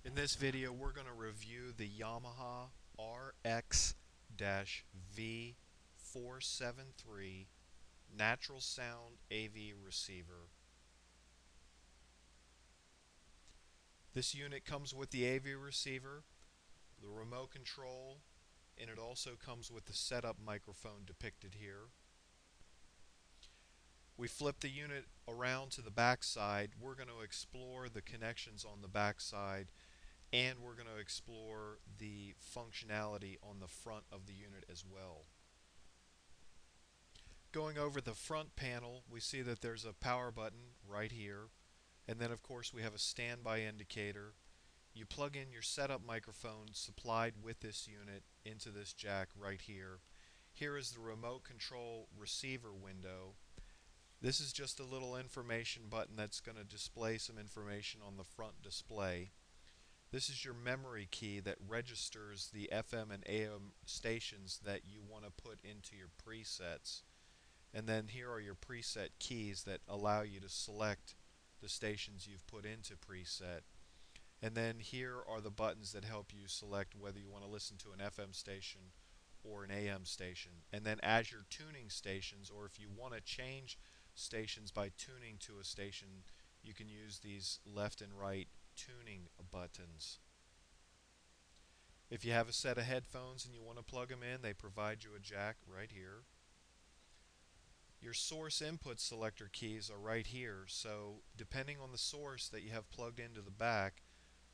In this video, we're going to review the Yamaha RX-V473 Natural Sound AV Receiver. This unit comes with the AV receiver, the remote control, and it also comes with the setup microphone depicted here. We flip the unit around to the back side. We're going to explore the connections on the back side, and we're going to explore the functionality on the front of the unit as well. Going over the front panel, we see that there's a power button right here, and then of course we have a standby indicator. You plug in your setup microphone supplied with this unit into this jack right here. Here is the remote control receiver window. This is just a little information button that's going to display some information on the front display. This is your memory key that registers the FM and AM stations that you want to put into your presets. And then here are your preset keys that allow you to select the stations you've put into preset. And then here are the buttons that help you select whether you want to listen to an FM station or an AM station. And then as you're tuning stations, or if you want to change stations by tuning to a station, you can use these left and right tuning buttons. If you have a set of headphones and you want to plug them in, they provide you a jack right here. Your source input selector keys are right here, so depending on the source that you have plugged into the back,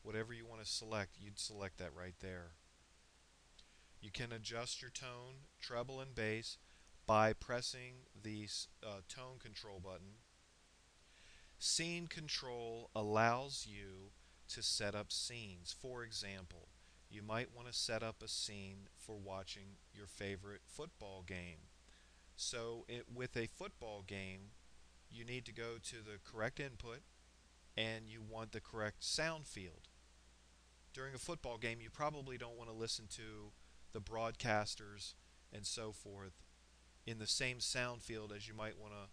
whatever you want to select, you'd select that right there. You can adjust your tone, treble, and bass by pressing the tone control button. Scene control allows you to set up scenes. For example, you might want to set up a scene for watching your favorite football game. So with a football game, you need to go to the correct input and you want the correct sound field. During a football game, you probably don't want to listen to the broadcasters and so forth in the same sound field as you might want to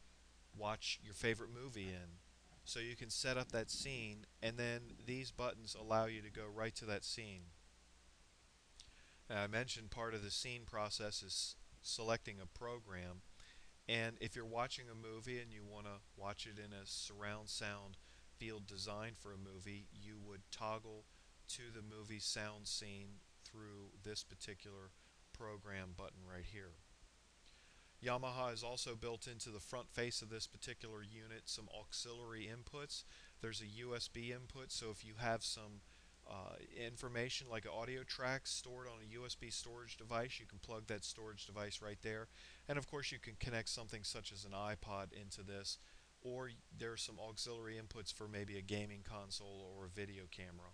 watch your favorite movie in. So you can set up that scene, and then these buttons allow you to go right to that scene. Now, I mentioned part of the scene process is selecting a program, and if you're watching a movie and you want to watch it in a surround sound field designed for a movie, you would toggle to the movie sound scene through this particular program button right here. Yamaha has also built into the front face of this particular unit some auxiliary inputs. There's a USB input, so if you have some information like an audio track stored on a USB storage device, you can plug that storage device right there. And of course you can connect something such as an iPod into this, or there are some auxiliary inputs for maybe a gaming console or a video camera.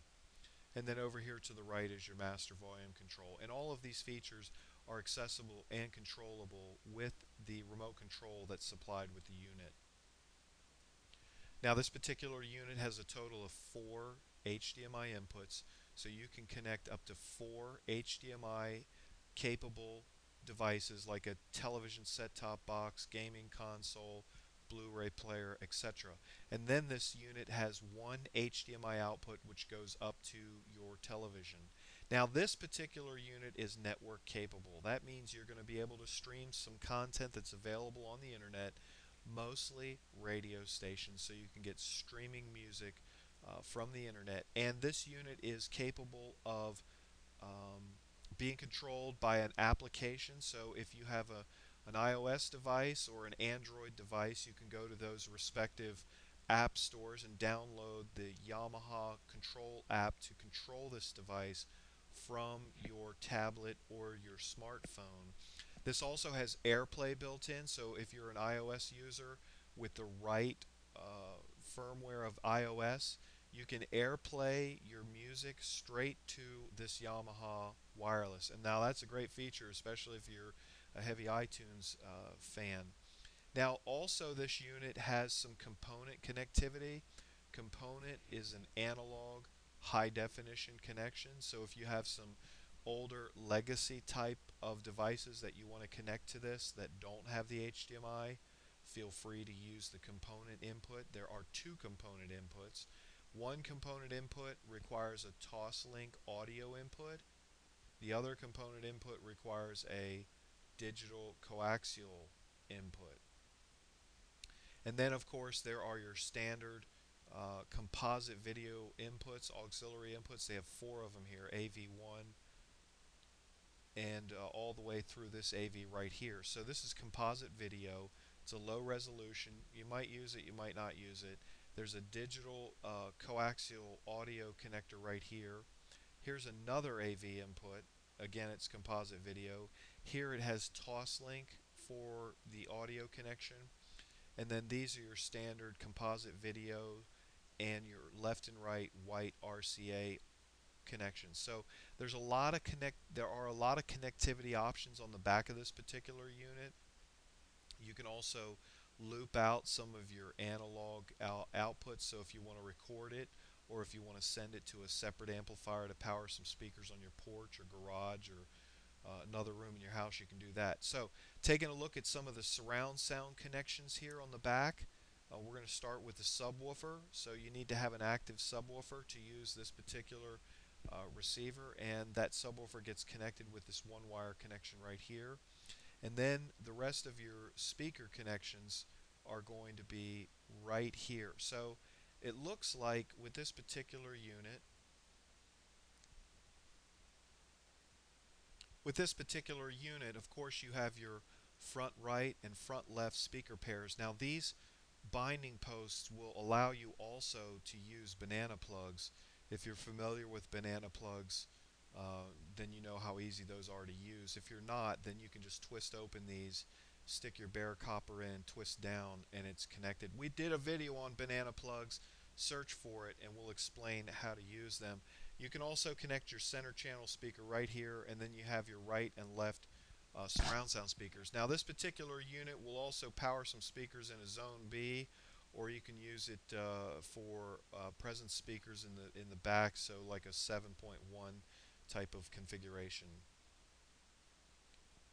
And then over here to the right is your master volume control. And all of these features are accessible and controllable with the remote control that's supplied with the unit. Now this particular unit has a total of 4 HDMI inputs, so you can connect up to 4 HDMI capable devices like a television set-top box, gaming console, Blu-ray player, etc. And then this unit has one HDMI output which goes up to your television. Now this particular unit is network capable. That means you're going to be able to stream some content that's available on the internet, mostly radio stations, so you can get streaming music from the internet. And this unit is capable of being controlled by an application. So if you have an iOS device or an Android device, you can go to those respective app stores and download the Yamaha Control app to control this device from your tablet or your smartphone. This also has AirPlay built in, so if you're an iOS user with the right firmware of iOS, you can AirPlay your music straight to this Yamaha wireless. And now that's a great feature, especially if you're a heavy iTunes fan. Now also this unit has some component connectivity. Component is an analog high definition connection, so if you have some older legacy type of devices that you want to connect to this that don't have the HDMI, feel free to use the component input. There are two component inputs. One component input requires a Toslink audio input. The other component input requires a digital coaxial input. And then, of course, there are your standard composite video inputs, auxiliary inputs. They have four of them here, AV1, and all the way through this AV right here. So this is composite video. It's a low resolution. You might use it, you might not use it. There's a digital coaxial audio connector right here. Here's another AV input. Again, it's composite video. Here it has Toslink for the audio connection. And then these are your standard composite video and your left and right white RCA connections. So there are a lot of connectivity options on the back of this particular unit. You can also loop out some of your analog outputs, so if you want to record it or if you want to send it to a separate amplifier to power some speakers on your porch or garage or another room in your house, you can do that. So taking a look at some of the surround sound connections here on the back, we're going to start with the subwoofer. So you need to have an active subwoofer to use this particular receiver, and that subwoofer gets connected with this one wire connection right here. And then the rest of your speaker connections are going to be right here. So it looks like with this particular unit, of course, you have your front right and front left speaker pairs. Now, these binding posts will allow you also to use banana plugs. If you're familiar with banana plugs, then you know how easy those are to use. If you're not, then you can just twist open these, stick your bare copper in, twist down, and it's connected. We did a video on banana plugs. Search for it and we'll explain how to use them. You can also connect your center channel speaker right here, and then you have your right and left surround sound speakers. Now this particular unit will also power some speakers in a zone B, or you can use it for presence speakers in the back, so like a 7.1 type of configuration.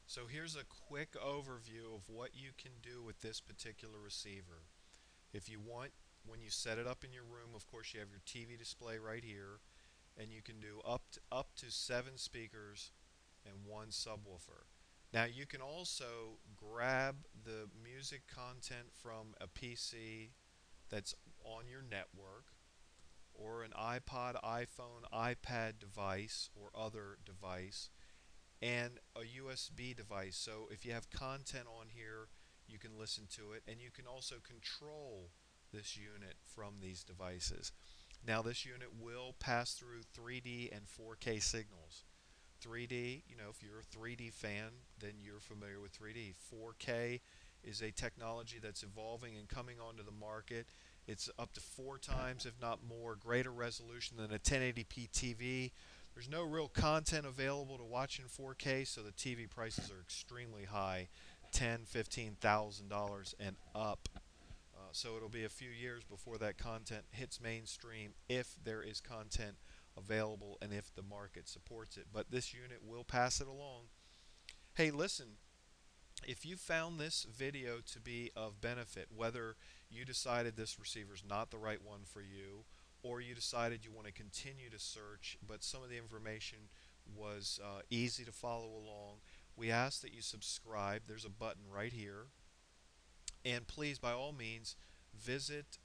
So here's a quick overview of what you can do with this particular receiver. If you want, when you set it up in your room, of course you have your TV display right here, and you can do up to 7 speakers and 1 subwoofer. Now you can also grab the music content from a PC that's on your network, or an iPod, iPhone, iPad device, or other device, and a USB device. So if you have content on here, you can listen to it, and you can also control this unit from these devices. Now this unit will pass through 3D and 4K signals. 3D, you know, if you're a 3D fan, then you're familiar with 3D. 4K is a technology that's evolving and coming onto the market. It's up to 4 times, if not more, greater resolution than a 1080p TV. There's no real content available to watch in 4K, so the TV prices are extremely high, $10,000, $15,000 and up. So it'll be a few years before that content hits mainstream, if there is content available and if the market supports it. But this unit will pass it along. Hey, listen, if you found this video to be of benefit, whether you decided this receiver is not the right one for you, or you decided you want to continue to search, but some of the information was easy to follow along, we ask that you subscribe. There's a button right here. And please, by all means, visit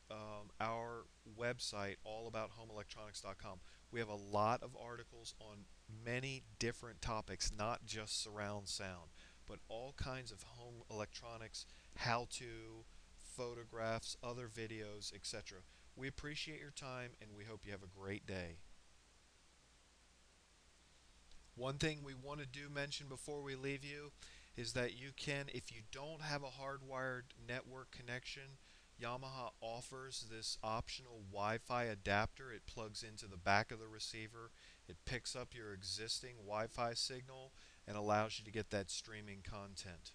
our website, allabouthomeelectronics.com. We have a lot of articles on many different topics, not just surround sound, but all kinds of home electronics, how-to, photographs, other videos, etc. We appreciate your time, and we hope you have a great day. One thing we want to do mention before we leave you is that you can, if you don't have a hardwired network connection, Yamaha offers this optional Wi-Fi adapter. It plugs into the back of the receiver. It picks up your existing Wi-Fi signal and allows you to get that streaming content.